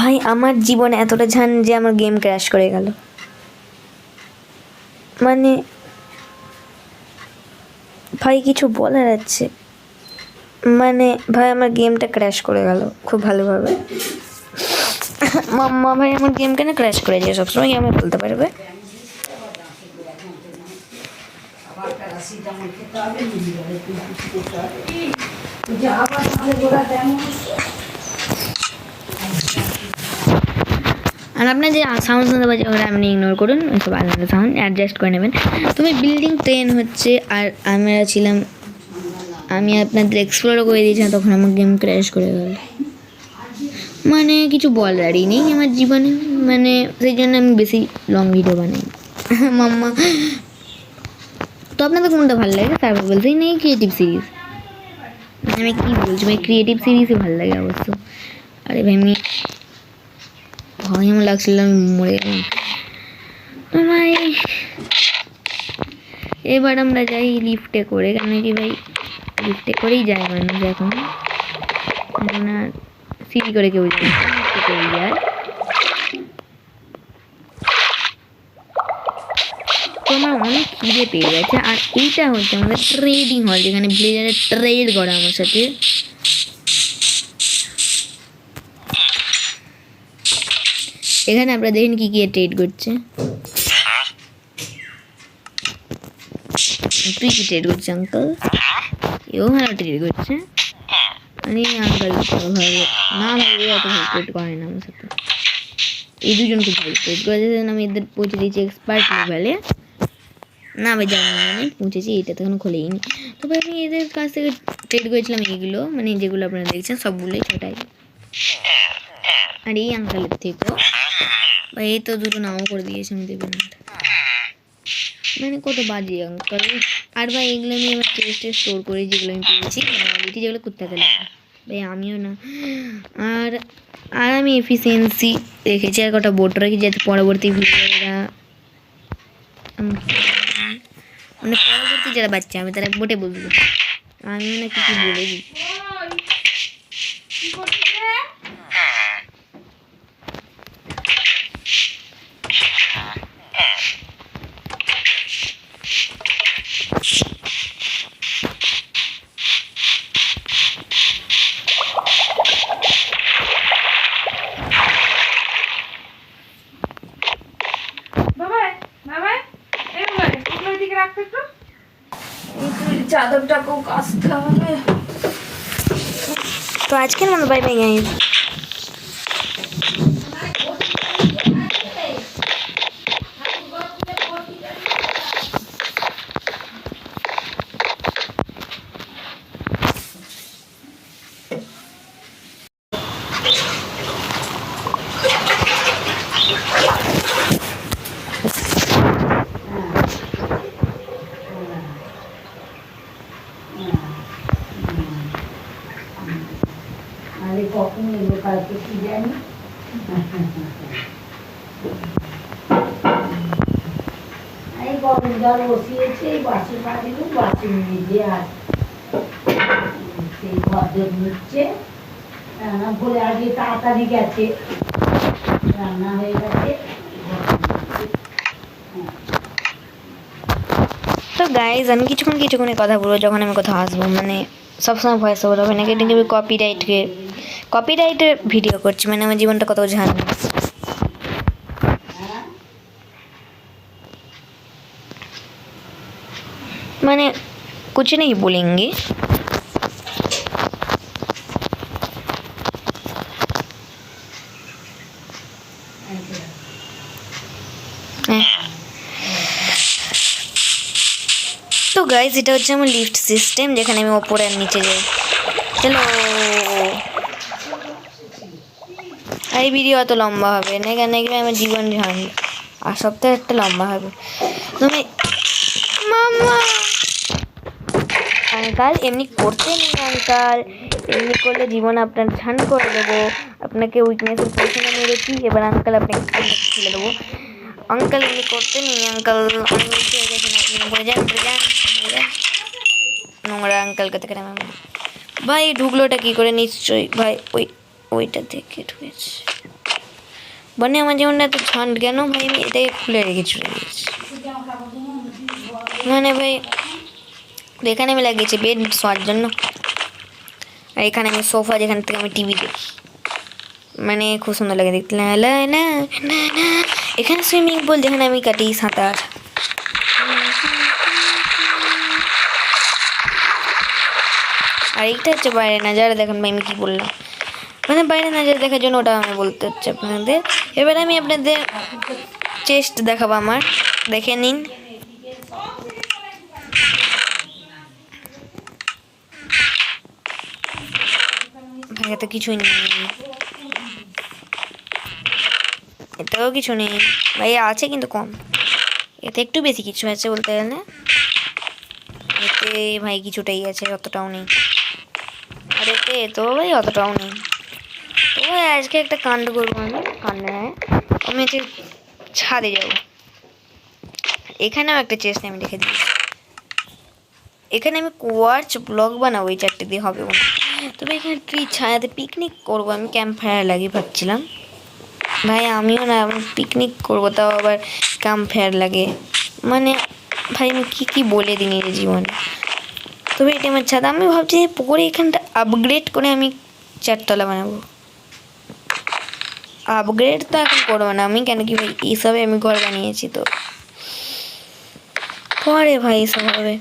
ভাই আমার জীবনে এতটা ঝান যে আমার গেম ক্র্যাশ করে গেল। মানে ভাই কিছু বলার আছে, মানে ভাই আমার গেমটা ক্র্যাশ করে গেল খুব ভালোভাবে। মাম্মা ভাই আমার গেম কেন ক্র্যাশ করে যায় সবসময়, আমি বলতে পারবে? আর আপনার যে সাউন্ড শুনতে পাচ্ছি ওটা আপনি ইগনোর করুন, ওইসব আলাদা সাউন্ড অ্যাডজাস্ট করে নেবেন। তুমি বিল্ডিং 10 হচ্ছে আর আমরা ছিলাম, আমি আপনাদের এক্সপ্লোরও করে দিয়েছিলাম, তখন আমার গেম ক্র্যাশ করে গেল। মানে কিছু বলারই নেই আমার জীবনে, মানে সেই জন্য আমি বেশি লং ভিডিও বানাই। মাম্মা তো আপনাদের কোনটা ভালো লাগে তারপর বলতেই নেই ক্রিয়েটিভ সিরিজ। আমি কী বলছি ভাই, ক্রিয়েটিভ সিরিজই ভালো লাগে অবশ্য। আরে ভাই আমি ভয় আমার লাগছিল, আমি মরে গেলাম ভাই। এবার আমরা যাই লিফটে করে, কেন কি ভাই লিফটে করেই যায় মানুষ এখন, না সিঁড়ি করে কেউ যায়, লিফটে করেই যায়। তো আমার অনেক খিদে পেয়ে গেছে, আর এইটা হচ্ছে আমাদের ট্রেডিং হল, যেখানে ভিলেজারে ট্রেড করে আমার সাথে। এখানে আপনারা দেখেন কি কি ট্রেড করছে। তুই কি ট্রেড করছিস আঙ্কেল? এও ভালো ট্রেড করছে। আরে আঙ্কেল ভালো না, ভাই এত ভালো ট্রেড করে না আমার সাথে। এই দুজন খুব ভালো ট্রেড করেছে, আমি এদের পৌঁছে দিয়েছি এক্সপার্ট লেভেলে। না ভাই জানি না, আমি পৌঁছেছি, এটা তখন খোলেইনি। তো ভাই আমি এদের কাছ থেকে ট্রেড করেছিলাম এইগুলো, মানে যেগুলো আপনারা দেখছেন সবগুলোই ছোটাই। আর এই আঙ্কেলের থেকেও ভাই এই তো দুটো নাও করে দিয়েছে, আমি দেবেন মানে কত বাজে আঙ্কেল। আর ভাই এগুলো আমি আমার চেস্টে স্টোর করি, যেগুলো আমি পেয়েছি নর্মালিটি, যেগুলো কুত্তাতে লাগে ভাই, আমিও না। আর আর আমি এফিসিয়েন্সি রেখেছি, আর কটা বোট রাখি যাতে পরবর্তী ভিডিওরা, মানে পরবর্তী যারা বাচ্চা আমি তারা বোটে বলবো, আমিও না কিছু বলে দিই। চাদরটাকেও কাচতে হবে। তো আজকের মতো বাই বাই গাইস। আরে কখন এলো কালকে কি জানি, এই গরম জল বসিয়েছে, এই বাসি মারিল, বাসি নিজে আর সেই ভদ্র নিচ্ছে রান্না বলে, আগে তাড়াতাড়ি গেছে, রান্না হয়ে গেছে। তো গাইজ আমি কিছুক্ষণে কথা বলবো যখন আমি কোথাও আসবো, মানে সবসময় ভয়েস ওভার হবে নাকি, কিন্তু আমি কপিরাইটের ভিডিও করছি, মানে আমার জীবনটা কত ঝাল। মানে कुछ नहीं बोलेंगे। তো গাইজ এটা হচ্ছে আমার লিফট সিস্টেম, যেখানে আমি ওপরে আর নিচে যাই। চলো, এই ভিডিও অত লম্বা হবে না, কেন কি আমার জীবন ঝাল, আর সপ্তাহে একটা লম্বা হবে। তুমি মামা আঙ্কাল এমনি করতে নেই আঙ্কাল, এমনি করলে জীবন আপনার ঝান করে দেবো, আপনাকে উইকনেসের পয়সা মেরেছি, এবার আঙ্কাল আপনাকে ছেড়ে দেবো। আঙ্কাল এমনি করতে নেই আঙ্কাল, অনেক বেশি হয়ে গেছেন আপনি, পড়ে যান নোংরা আঙ্কালকে থেকে ভাই ঢুকলোটা কী করে? নিশ্চয়ই ভাই ওইটা থেকে ঢুকেছে। মানে আমার জীবনটা এত ঝন্ড কেন ভাই, আমি এটাকে খুলে রেখে চলে গেছি। মানে ভাই এখানে আমি লাগিয়েছি বেড শোয়ার জন্য, আর এখানে আমি সোফা যেখান থেকে আমি টিভি দেখি, মানে খুব সুন্দর লাগে দেখতে। না না না না না, এখানে সুইমিং পুল যেখানে আমি কাটি সাঁতার। আর এইটা হচ্ছে বাইরে নাজারা, দেখেন ভাই আমি কি বললাম, মানে বাইরে নাজারা দেখার জন্য ওটা আমি বলতে হচ্ছে আপনাদের। এবার আমি আপনাদের চেস্ট দেখাবো আমার, দেখে নিন। ভাই এত কিছুই নেই, এতেও কিছু নেই ভাই, আছে কিন্তু কম, এতে একটু বেশি কিছু আছে বলতে গেলে। এতে ভাই কিছুটাই আছে, অতটাও নেই। আর এতে তো ভাই অতটাও নেই। তো ভাই আজকে একটা কাণ্ড করবো আমি, আমি হচ্ছে ছাদে যাব। এখানেও একটা চেস্ট আমি রেখে দিয়েছি, এখানে আমি কোয়ার্চ ব্লক বানাবো, এই 4টে দিয়ে হবে না। তবে এখানে ট্রি ছায়াতে পিকনিক করবো, আমি ক্যাম্প ফায়ার লাগিয়ে ভাবছিলাম। ভাই আমিও না, আমি পিকনিক করবো, তাও আবার ক্যাম্প ফায়ার লাগে, মানে ভাই আমি কী বলে দিই নিজের জীবনে। তবে এটা আমার ছাদ, আমি ভাবছি পরে এখানটা আপগ্রেড করে আমি 4 তলা বানাবো। আপগ্রেড তো এখন করবো না আমি, কেন কি ভাই এইসবে আমি ঘর বানিয়েছি, তো পরে ভাই এইসব হবে।